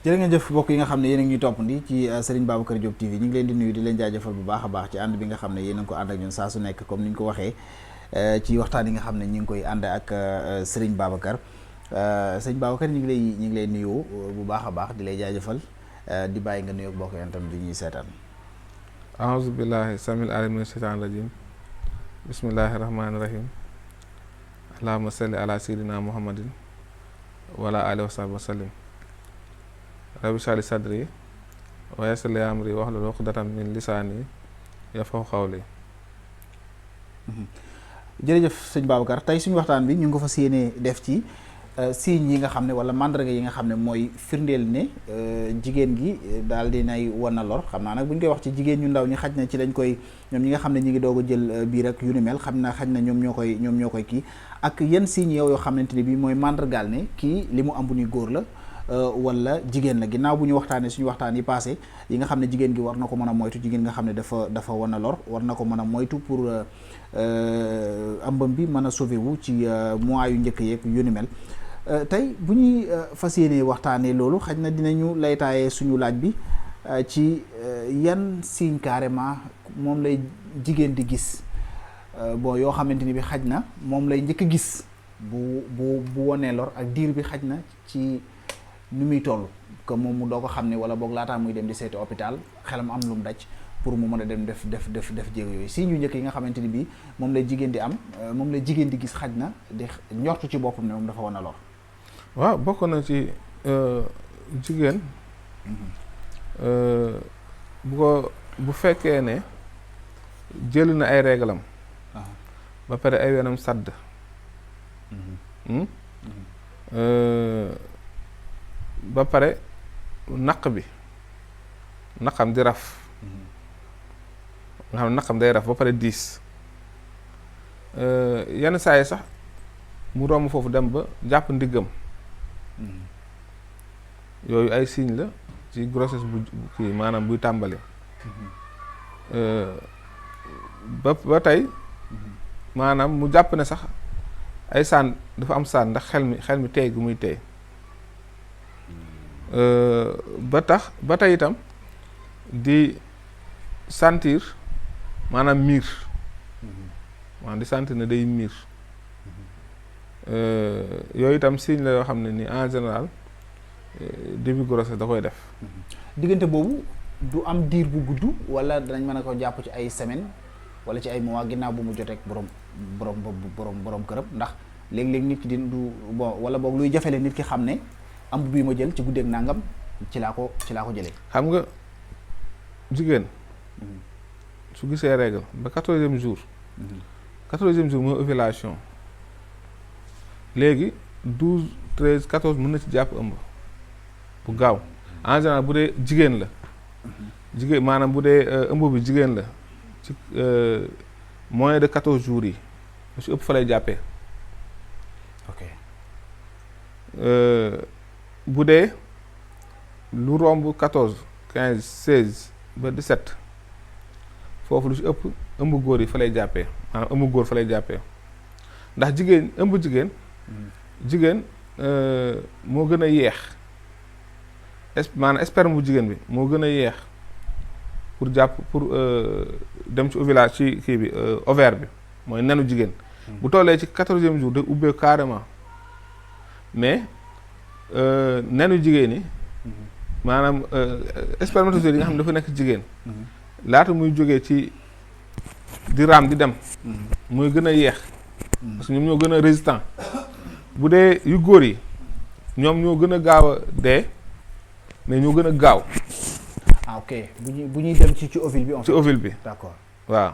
jërë ngeen jëf mbokk yi nga xam ne yéen a ngi ñuy toppandi ci Serigne Babacar Diop TV ñu ngi leen di nuyu di leen jaajëfal bu baax a baax ci ànd bi nga xam ne yéen a ngi ko ànd ak ñun saa su nekk comme ni ñu ko waxee ci waxtaan yi nga xam ne ñu ngi koy ànd ak Serigne Babacar Serigne Babacar ñu ngi lay nuyu bu baax a baax di lay jaajëfal di bàyyi nga nuyu mbokk yi tam di ñuy seetaan. aouzu billahi samil alim min shaytaan rajim bismillahi rahmaani rahim allahumma salli ala sayyidina muhammadin wala alihi wa sahbihi wa sallim rabbi shrah li sadri wa yassir li amri wahlul uqdatan min lisaani yafqahu qawli. jërëjëf sëñ Babacar tey suñu waxtaan bi ñu ngi ko fas yéene def ci signes yi nga xam ne wala mandarga yi nga xam ne mooy firndeel ne jigéen gi daal di nay wan na lor xam naa nag bu ñu koy wax ci jigéen ñu ndaw ñi xaj na ci lañ koy ñoom ñi nga xam ne ñi ngi doog a jël biir ak yu ni mel xaj na ñoom ñoo koy kii ak yenn signes yoo xamante ne bi mooy mandargaal ne kii li mu am bu ñuy góor la wala jigéen la ginnaaw bu ñu waxtaanee suñu waxtaan yi passé yi nga xam ne jigéen gi war na ko mën a moytu jigéen nga xam ne dafa wan na lor war na ko mën a moytu pour ambam bi mën a sauver wu ci mois yu njëkk yeeg yu ni mel tey bu ñuy fas yéenee waxtaanee loolu xaj na dinañu laytaayee suñu laaj bi ci yan signe carrément moom lay jigéen di gis bon yoo xamante ni bi xaj na moom lay njëkk a gis bu wonee lor ak diir bi xaj na ci ni muy toll que moom mu doo ko xam ne wala boog laataa muy dem di seeti hôpital xelam am lu mu daj pour mu mën a dem def jéego yooyu si ñu njëkk yi nga xamante ni bii moom lay jigéen di am moom lay jigéen di gis xaj na di njortu ci boppam ne moom dafa wan a lor. waaw bokk na ci jigéen bu fekkee ne jël na ay réglam ba pare ay wenam sadd ba pare naqam di raf nga xam ne naqam day raf ba pare diis yenn saa yi sax mu romb foofu dem ba jàpp ndiggam yooyu ay signe la ci grossesse bu kii maanaam buy tàmbali ba tey maanaam mu jàpp ne sax ay saan dafa am saan ndax xel mi tey gu muy tey ba tey itam di sentir maanaam miir maanaam di sentir ne day miir yooyu itam signe la yoo xam ne ni en général début grossesse da koy def. diggante boobu du am diir bu gudd wala danañ mën a ko jàpp ci ay semaine wala ci ay mois ginnaaw bu mu joteeg borom këram ndax léeg-léeg nit ki du bon wala boog luy jafele nit ki xam ne am bii ma jël ci guddeeg nangam ci laa ko jëlee. xam nga jigéen su gisee règle ba 14e jour. 14e jour mooy ovulation. léegi 12 13 14 mën na ci jàpp ëmb bu gaaw en général bu dee jigéen la jigéen maanaam bu dee ëmb bi jigéen la ci moins de 14 jours yi lu ci ëpp fa lay jàppee. ok bu dee lu romb 14 15 16 ba 17 foofu lu ci ëpp ëmb góor yi fa lay jàppee maanaam ëmb góor fa lay jàppee ndax ëmb jigéen moo gën a yeex maanaam sperme bu jigéen bi moo gën a yeex pour dem ci ovulation ci kii bi ovaire bi mooy nenu jigéen bu tollee ci 14e jour day ubbee carrément mais nenu jigéen yi maanaam spermatozoïde yi nga xam ne dafa nekk jigéen laata muy jógee ci di raam di dem mooy gën a yeex parce que ñoom ñoo gën a résistant bu dee yu góor yi ñoom ñoo gën a gaaw a dee mais ñoo gën a gaaw. ah ok bu ñuy dem ci ovule bi. ci ovule bi d'accord waaw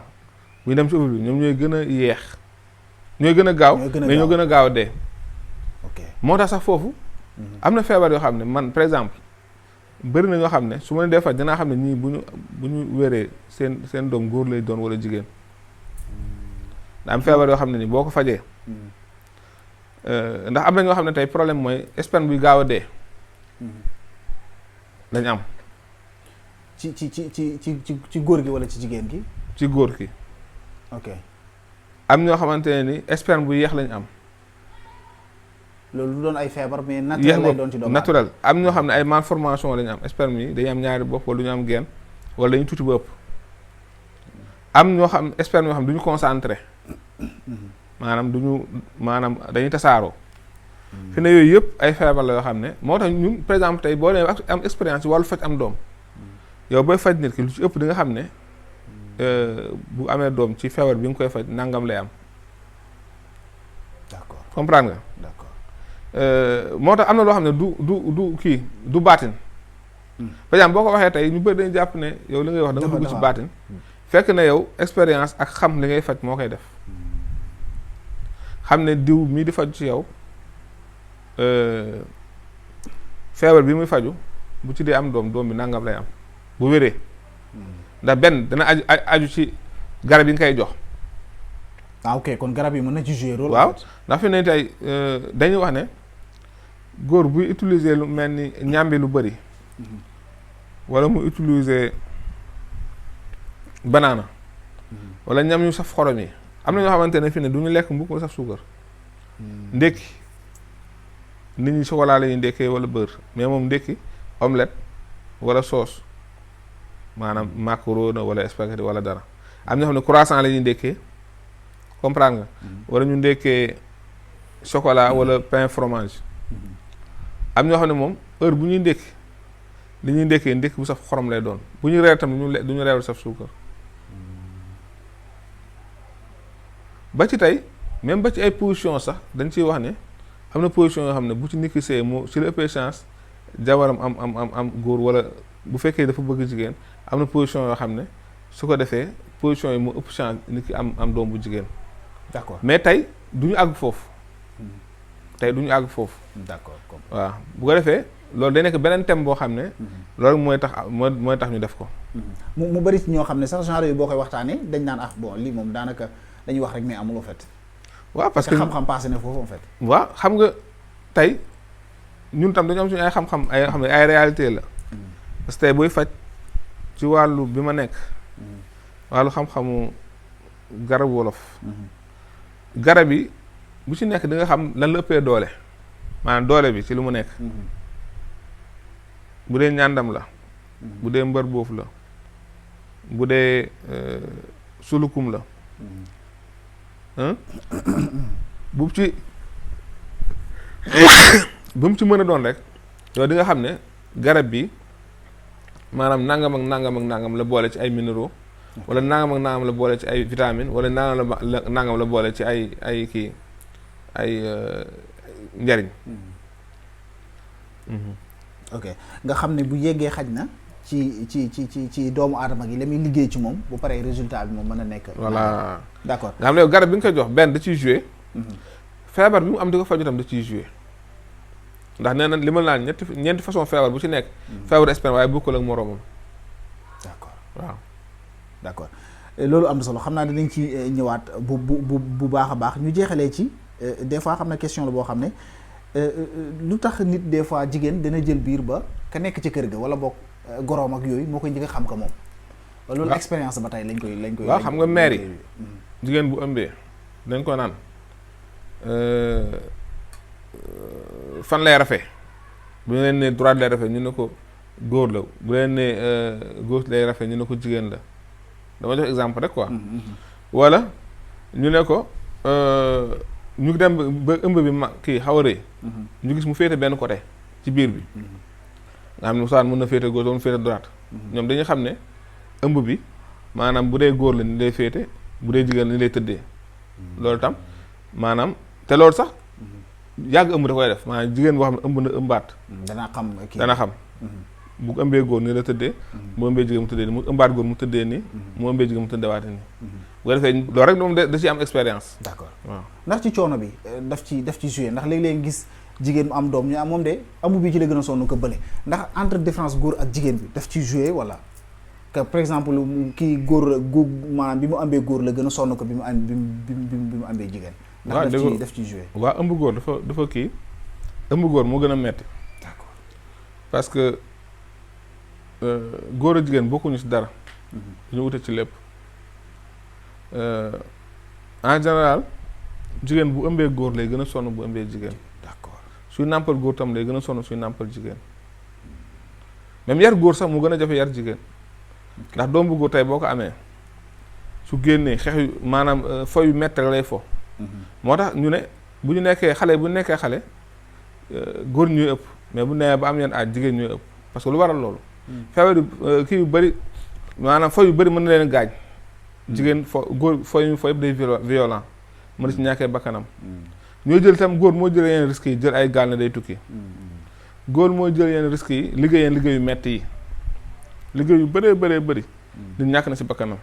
bu ñuy dem ci ovule bi ñoom ñooy gën a yeex ñooy gën a gaaw mais ñoo gën a gaaw a dee. ok moo tax sax foofu. am na feebar yoo xam ne man par exemple bëri na ñoo xam ne su ma ne des fois dinaa xam ne ñii bu ñu wéree seen doom góor lay doon wala jigéen. da am feebar yoo xam ne ni boo ko fajee. ndax am na ñoo xam ne tey problème mooy sperme buy gaaw a dee. lañ am. ci góor gi wala ci jigéen gi. ci góor gi. ok am ñoo xamante ne ni sperme bu yéex lañ am. loolu doon ay feebar mais naturel lay doon ci doomu naturel am ñoo xam ne ay malformation la ñu am sperme yi dañuy am ñaari bopp wala du ñu am genn wala dañu tuuti ba ëpp am ñoo xam sperme yoo xam du ñu concentré maanaam dañuy tasaaroo fi ne yooyu yëpp ay feebar la yoo xam ne moo tax ñun par exemple tey boo nee am expérience ci wàllu faj am doom yow booy faj nit ki lu ci ëpp di nga xam ne bu amee doom ci feebar bi nga koy faj nangam lay am. d'accord comprendre nga. d'accord moo tax am na loo xam ne du kii du baatin. par exemple boo ko waxee tey ñu bëri dañu jàpp ne yow li ngay wax da nga dugg ci baatin. fekk na yow expérience ak xam li ngay faj moo koy def. xam ne diw mii di faju ci yow feebar bi muy faju bu ci dee am doom bi nangam lay am bu wéree ndax benn dana aju ci garab yi nga koy jox. ah ok kon garab yi mën na ci jouer rôle. waaw ndax fi ne tey dañuy wax ne góor buy utiliser lu mel ni ñàmbi lu bëri wala mu utiliser banaana wala ñam yu saf xorom yi am na ñoo xamante ne fi ne du ñu lekk mbukk saf suukar ndékki nit ñi chocolat la ñuy ndékkee wala beurre mais moom ndékki omelette wala sauce maanaam macaroni wala spaghetti wala dara am ñoo xam ne croissant la ñuy ndékkee comprendre nga wala ñu ndékkee chocolat wala pain fromage am ñoo xam ne moom heure bu ñuy ndékki li ñuy ndékkee ndékki bu saf xorom lay doon bu ñu reer tam du ñu reewal saf suukar ba ci tey même ba ci ay position sax dañ ciy wax ne am na position yoo xam ne bu ci nit ki see moo ci la ëppee chance jabaram am góor wala bu fekkee dafa bëgg jigéen am na position yoo xam ne su ko defee position yi moo ëpp chance nit ki am doom bu jigéen. d'accord mais tey du ñu àgg foofu. tey du ñu àgg foofu. d'accord waaw bu ko defee loolu day nekk beneen thème boo xam ne. loolu mooy tax ñu def ko. mu bari ci ñoo xam ne sax genre yu boo koy waxtaanee dañ naan bon lii moom daanaka dañuy wax rek mais amul en fait. waaw parce que xam-xam passé na foofu en fait. waaw xam nga tey ñun tam dañu am suñu ay xam-xam ay xam ne ay réalité la. parce que tey booy faj ci wàllu bi ma nekk. wàllu xam-xamu garab wolof. garab yi bu ci nekk di nga xam lan la ëppee doole maanaam doole bi ci lu mu nekk. bu dee ñàndam la. bu dee mbër boof la. bu dee sulukum la. bu mu ci mën a doon rek yow di nga xam ne garab bi maanaam nangam ak nangam la boole ci ay minéraux wala nangam ak nangam la boole ci ay vitamines wala nangam la boole ci ay kii ay njariñ. ok nga xam ne bu yeggee xaj na ci doomu aadama gi la muy liggéey ci moom bu paree résultat bi moom mën a nekk. voilà d'accord nga xam ne garab bi nga koy jox benn da ciy joué. feebar bi mu am di ko faju tam da ciy joué. ndax nee na li ma naan ñeenti façon feebar bu ci nekk. feebaru espèce waaye bokkul ak moroomam. d'accord waaw. d'accord loolu am na solo xam naa dinañ ci ñëwaat bu baax a baax ñu jeexalee ci des fois xam na question la boo xam ne lu tax nit des fois jigéen dina jël biir ba ka nekk ci kër ga wala boog goroom ak yooyu moo koy njëkk a xam ko moom. loolu expérience ba tey lañ koy. waaw xam nga mère yi jigéen bu ëmbee dañ ko naan fan lay rafet bu leen ne droite lay rafet ñu ne ko góor la bu leen ne gauche lay rafet ñu ne ko jigéen la dama jox exemple rek quoi. wala ñu ne ko ñu dem ba ëmb bi kii xaw a rëy. ñu gis mu féete benn côté ci biir bi. nga xam ne soit mën na féete gauche wala mu féete droite. ñoom dañuy xam ne ëmb bi maanaam bu dee góor la ni lay féete bu dee jigéen la ni lay tëddee. loolu tam maanaam te loolu sax yàgg ëmb da koy def maanaam jigéen boo xam ne ëmb na ëmbaat. dana xam bu ëmbee góor ni la tëddee. mu ëmbee jigéen mu tëddee nii mu ëmbaat góor mu tëddee nii. mu ëmbee jigéen mu tëddeewaate nii. bu ko defee loolu rek moom da ciy am expérience. d'accord waaw ndax ci coono bi daf ci joué ndax léeg-léeg gis jigéen mu am doom ñu am moom de amu bi ci la gën a sonn ko bële ndax entre différence góor ak jigéen bi daf ci joué wala que par exemple kii góor maanaam bi mu ambee góor la gën a sonn ko bi mu ambee jigéen. ndax daf ci joué. waaw ëmb góor dafa kii ëmb góor moo gën a metti. d'accord parce que góor ak jigéen bokkuñu ci dara. ñu wute ci lépp. en général jigéen bu ëmbee góor lay gën a sonn bu ëmbee jigéen. d'accord suy nàmpal góor tam lay gën a sonn suy nàmpal jigéen même yar góor sax mu gën a jafe yar jigéen ndax doom bu góor tey boo ko amee su génnee xeex yu maanaam fo yu métti lay fo moo tax ñu ne bu ñu nekkee xale góor ñuy ëpp mais bu nee ba am yenn aaj jigéen ñuy ëpp parce que lu waral loolu feebar kii yu bëri maanaam fo yu bëri mën na leen gaañ jigéen góor fo yëpp day violent mën na ci ñàkkee bakkanam ñoo jël tam góor moo jël yenn risques yi jël ay gaal ne day tukki góor moo jël yenn risques yi liggéey yu metti yi liggéey yu bëree bëri di ñàkk na ci bakkanam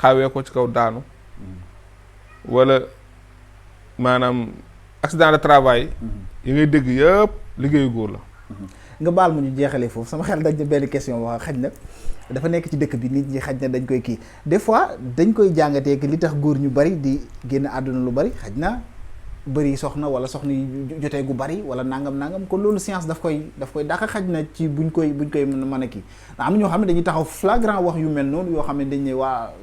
xawee ko ci kaw daanu wala maanaam accident de travail yi ngay dégg yëpp liggéeyu góor la nga baal mu ñu jeexalee foofu sama xel dañ ne benn question wax xaj na dafa nekk ci dëkk bi nit ñi xaj na dañ koy kii des fois dañ koy jàngatee que li tax góor ñu bari di génn àdduna lu bari xaj na bëri soxna wala soxna yu jotee gu bari wala nangam kon loolu science daf koy dàq xaj na ci buñ koy mën a kii am na ñoo xam ne dañuy taxaw flagrant wax yu mel noonu yoo xam ne dañ ne waa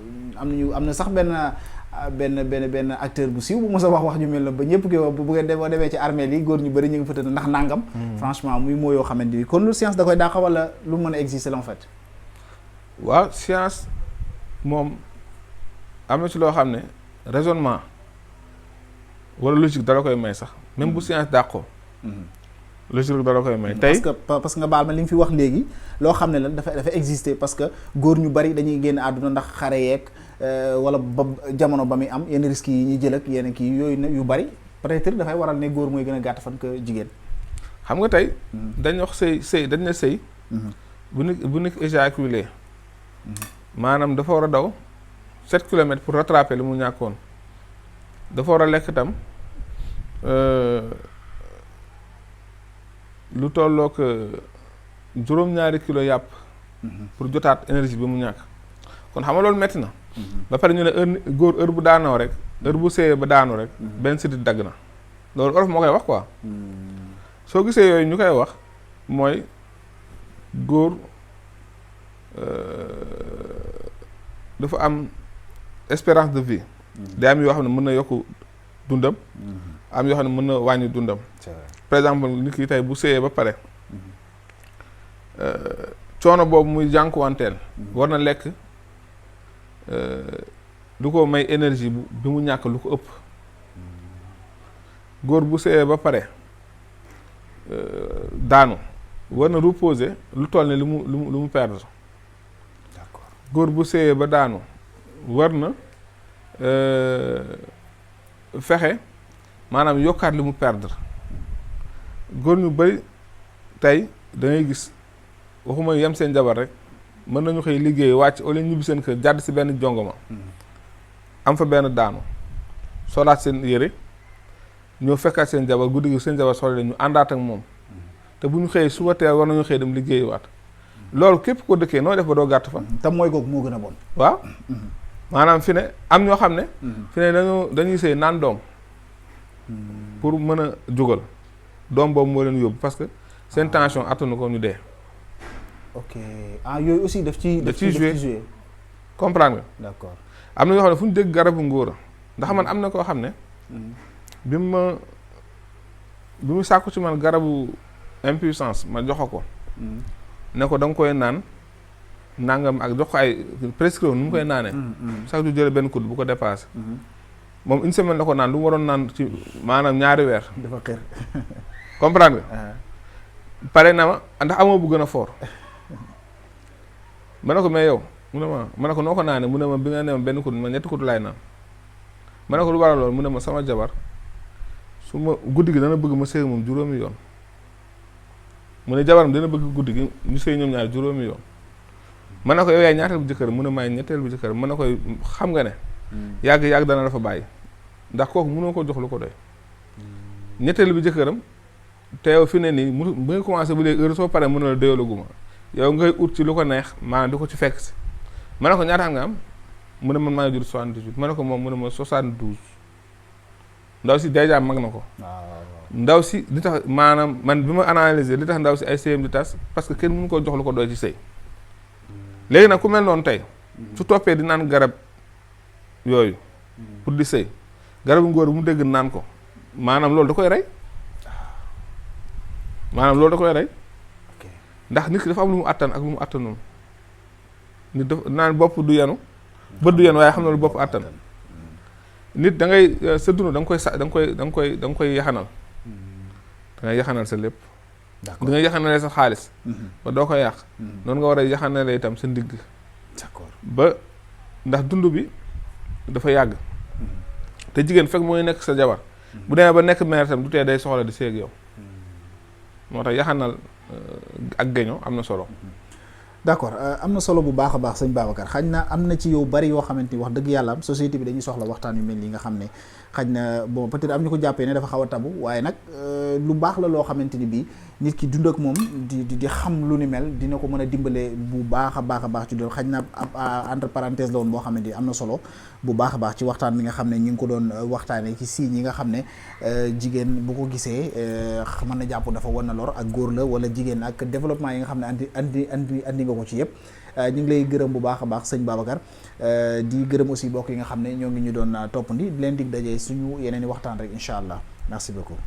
am na sax benn acteur bu siiw bu mos a wax ñu mel na ba ñëpp ki bu ngeen demee ci armée yi góor ñu bëri ñu ngi fëtana ndax nangam franchement muy moo yoo xamante ni kon loolu science da koy dàq wala lu mën a exister en fait. waaw science moom am na ci loo xam ne raisonnement wala logique dala koy may sax même bu science dàqoo logique dala koy may tey parce que nga baal ma li nga fi wax léegi loo xam ne la dafa exister parce que góor ñu bari dañuy génn àdduna ndax xare yeeg wala ba jamono ba muy am yenn risques yi ñuy jël ak yenn kii yooyu yu bari peut-être dafay waral ne góor mooy gën a gàtt fan que jigéen. xam nga tey dañ wax sëy dañ ne sëy bu nit éjaculé maanaam dafa war a daw 7 kilomètres pour rattraper li mu ñàkkoon dafa war a lekk tam lu tollook juróom-ñaari kilo yàpp pour jotaat énergie bi mu ñàkk kon xam nga loolu metti na ba pare ñu ne góor heure bu daanoo rek heure bu séyee ba daanu rek benn sidit dagg na loolu olof moo koy wax quoi soo gisee yooyu ñu koy wax mooy góor dafa am espérance de vie day am yoo xam ne mën na yokk dundam am yoo xam ne mën na wàññi dundam par exemple nit ki tey bu séyee ba pare coono boobu muy jànkuwanteel war na lekk du ko may énergie bi mu ñàkk lu ko ëpp góor bu séyee ba pare daanu war na reposer lu toll ne lu mu perdre d'accord góor bu séyee ba daanu war na fexe maanaam yokkaat li mu perdre góor ñu bari tey da ngay gis waxuma yem seen jabar rek mën nañu xëy liggéey wàcc au lieu ñibbi seen kër jàdd si benn jongoma am fa benn daanu solaat seen yére ñoo fekkaat seen jabar guddi gi seen jabar soxla ñu àndaat ak moom te bu ñu xëyee suba teel war nañu xëy dem liggéey waat loolu képp ko dëkkee nooy def ba doo gàtt fa te mooy googu moo gën a bon waaw maanaam fi ne am ñoo xam ne fi ne dañuy sëy naan doom pour mën a jugal doom boobu moo leen yóbbu parce que seen tension attanu ko ñu dee ok yooyu aussi daf ciy jouer comprendre nga d'accord am na ñoo xam ne fu ñu dégg garabu ngóora ndax man am na koo xam ne bi mu sàkku ci man garabu impuissance ma jox ko ne ko da nga koy naan nangam ak jox ko ay prescription nu mu koy naanee chaque jour jële benn kudd bu ko dépassé moom une semaine la ko naan lu mu waroon naan ci maanaam ñaari weer dafa xër comprendre nga pare na ma ndax amoo bu gën a fort ma ne ko mais yow mu ne ma ne ko noo ko naanee mu ne ma bi nga ne ma benn kudd ma ñetti kudd laay naan ma ne ko lu waral loolu mu ne ma sama jabar su ma guddi gi dana bëgg ma sëy moom juróomi yoon mu ne jabaram dana bëgg guddi gi ñu sëy ñoom ñaar juróomi yoon ma ne ko yow yaay ñaateel bu jëkkër mu ne maay ñetteel bu jëkkër ma ne koy xam nga ne yàgg dana dafa bàyyi ndax kooku mënoo ko jox lu ko doy ñetteel bi jëkkëram te yow fi ne nii mu nga commencé bu léegi heure soo paree mën na la doyalaguma yow ngay ut ci lu ko neex maanaam di ko ci fekk si ma ne ko ñaata nga am mu ne man maa ngi jur 78 ma ne ko moom mu ne ma 72 ndaw si déjà mag na ko ndaw si li tax maanaam man bi ma analyser li tax ndaw si ay sëyam di tas parce que kenn mënu ko jox lu ko doy ci sëy léegi nag ku mel noonu tey su toppee di naan garab yooyu pour di sëy garabu ngóor bu mu dégg naan ko maanaam loolu da koy rey maanaam loolu da koy rey. ok ndax nit ki dafa am lu mu attan ak lu mu attanul. nit dafa naan bopp du yenu bët du yenu waaye xam na lu bopp attan. nit da ngay sa dund da nga koy sa da nga koy yaxanal. da ngay yaxanal sa lépp. d'accord da ngay yaxanalee sa xaalis. ba doo ko yàq. noonu nga war a yaxanalee itam sa ndigg. d'accord ba ndax dund bi dafa yàgg. te jigéen fekk mooy nekk sa jabar. bu demee ba nekk mère itam du tee day soxla di seeg yow. moo tax yaxanal ak geño am na solo. d'accord am na solo bu baax a baax sëñ Babacar xañ na am na ci yow bari yoo xamante ni wax dëgg yàlla am société bi dañuy soxla waxtaan yu mel nii nga xam ne xañ na bon peut-être am ñu ko jàppee ne dafa xaw a tabu waaye nag lu baax la loo xamante ni bii nit ki dund ak moom di xam lu ni mel dina ko mën a dimbale bu baax a baax ci doon xañ na entre parenthèse la woon boo xamante ni am na solo bu baax a baax ci waxtaan bi nga xam ne ñi ngi ko doon waxtaanee ci signes yi nga xam ne jigéen bu ko gisee mën na jàpp dafa wan na lor ak góor la wala jigéen ak développement yi nga xam ne andi nga ko ci yëpp ñu ngi lay gërëm bu baax a baax sëñ Babacar di gërëm aussi bokk yi nga xam ne ñoo ngi ñu doon toppandi di leen dig dajee suñu yeneen i waxtaan rek incha allah merci beaucoup